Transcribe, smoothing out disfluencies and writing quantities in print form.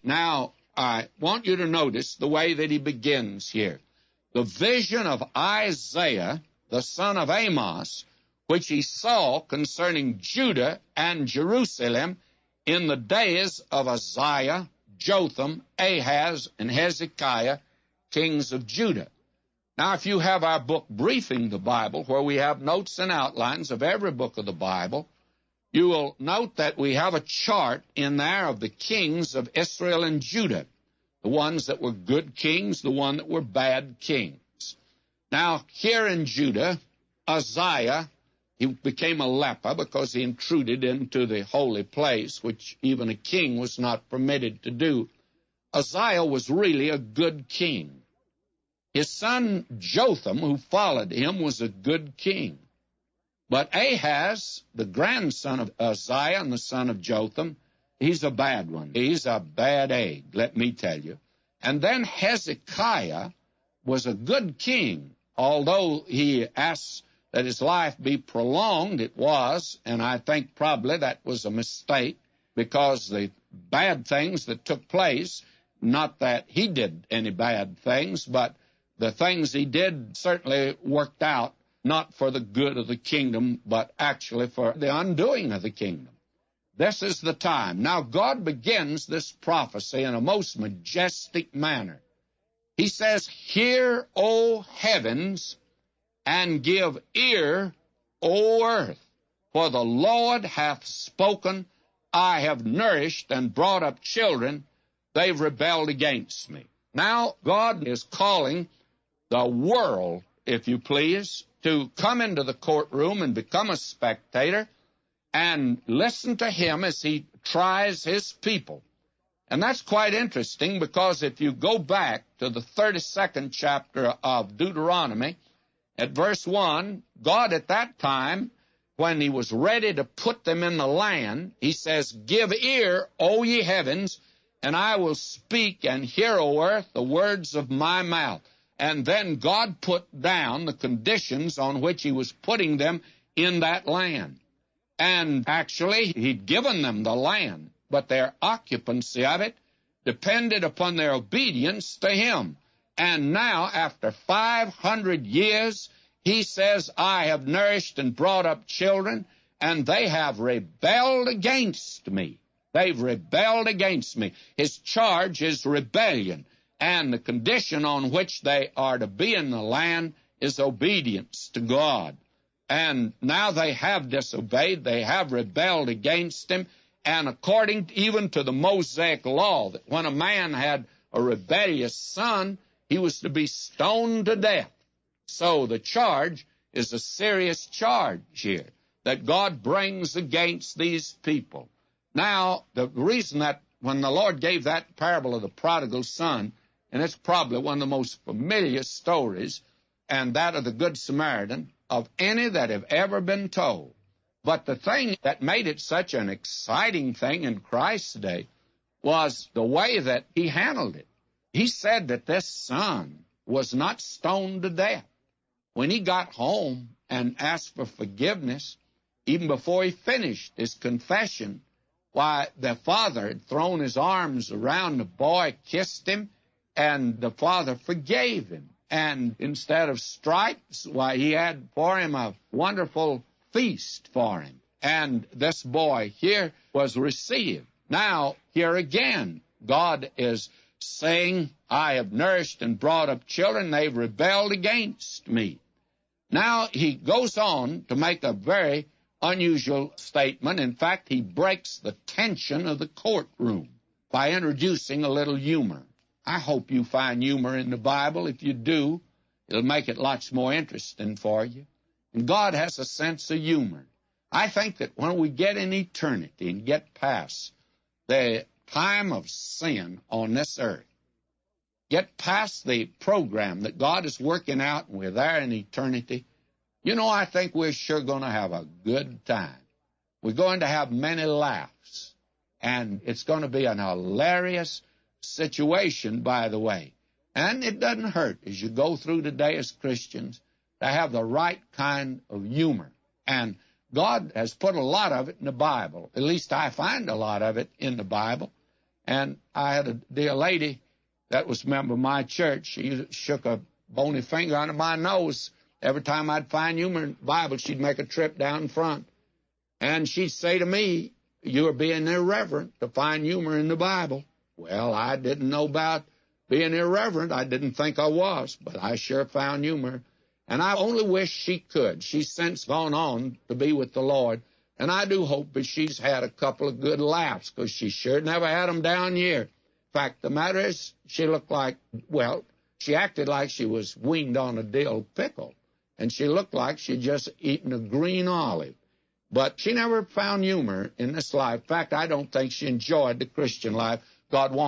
Now, I want you to notice the way that he begins here. The vision of Isaiah, the son of Amos, which he saw concerning Judah and Jerusalem in the days of Uzziah, Jotham, Ahaz, and Hezekiah, kings of Judah. Now, if you have our book, Briefing the Bible, where we have notes and outlines of every book of the Bible, you will note that we have a chart in there of the kings of Israel and Judah, the ones that were good kings, the ones that were bad kings. Now, here in Judah, Uzziah, he became a leper because he intruded into the holy place, which even a king was not permitted to do. Uzziah was really a good king. His son Jotham, who followed him, was a good king. But Ahaz, the grandson of Uzziah and the son of Jotham, he's a bad one. He's a bad egg, let me tell you. And then Hezekiah was a good king. Although he asked that his life be prolonged, it was, and I think probably that was a mistake, because the bad things that took place, not that he did any bad things, but the things he did certainly worked out, not for the good of the kingdom, but actually for the undoing of the kingdom. This is the time. Now, God begins this prophecy in a most majestic manner. He says, "Hear, O heavens, and give ear, O earth, for the Lord hath spoken. I have nourished and brought up children. They've rebelled against me." Now, God is calling the world, if you please, to come into the courtroom and become a spectator and listen to him as he tries his people. And that's quite interesting, because if you go back to the 32nd chapter of Deuteronomy, at verse 1, God at that time, when he was ready to put them in the land, he says, "Give ear, O ye heavens, and I will speak, and hear, O earth, the words of my mouth." And then God put down the conditions on which he was putting them in that land. And actually, he'd given them the land, but their occupancy of it depended upon their obedience to him. And now, after 500 years, he says, "I have nourished and brought up children, and they have rebelled against me." They've rebelled against me. His charge is rebellion. And the condition on which they are to be in the land is obedience to God. And now they have disobeyed, they have rebelled against him, and according even to the Mosaic law, that when a man had a rebellious son, he was to be stoned to death. So the charge is a serious charge here that God brings against these people. Now, the reason that when the Lord gave that parable of the prodigal son, and it's probably one of the most familiar stories, and that of the Good Samaritan, of any that have ever been told. But the thing that made it such an exciting thing in Christ's day was the way that he handled it. He said that this son was not stoned to death. When he got home and asked for forgiveness, even before he finished his confession, why, the father had thrown his arms around the boy, kissed him, and the father forgave him. And instead of stripes, why, he had for him a wonderful feast for him. And this boy here was received. Now, here again, God is saying, "I have nourished and brought up children. They've rebelled against me." Now, he goes on to make a very unusual statement. In fact, he breaks the tension of the courtroom by introducing a little humor. I hope you find humor in the Bible. If you do, it'll make it lots more interesting for you. And God has a sense of humor. I think that when we get in eternity and get past the time of sin on this earth, get past the program that God is working out, and we're there in eternity, you know, I think we're sure going to have a good time. We're going to have many laughs, and it's going to be an hilarious situation, by the way. And it doesn't hurt as you go through today as Christians to have the right kind of humor. And God has put a lot of it in the Bible. At least I find a lot of it in the Bible. And I had a dear lady that was a member of my church. She shook a bony finger under my nose. Every time I'd find humor in the Bible, she'd make a trip down in front. And she'd say to me, "You're being irreverent to find humor in the Bible." Well, I didn't know about being irreverent. I didn't think I was, but I sure found humor. And I only wish she could. She's since gone on to be with the Lord. And I do hope that she's had a couple of good laughs, because she sure never had them down here. In fact, the matter is, she looked like, well, she acted like she was weaned on a dill pickle. And she looked like she'd just eaten a green olive. But she never found humor in this life. In fact, I don't think she enjoyed the Christian life God wanted.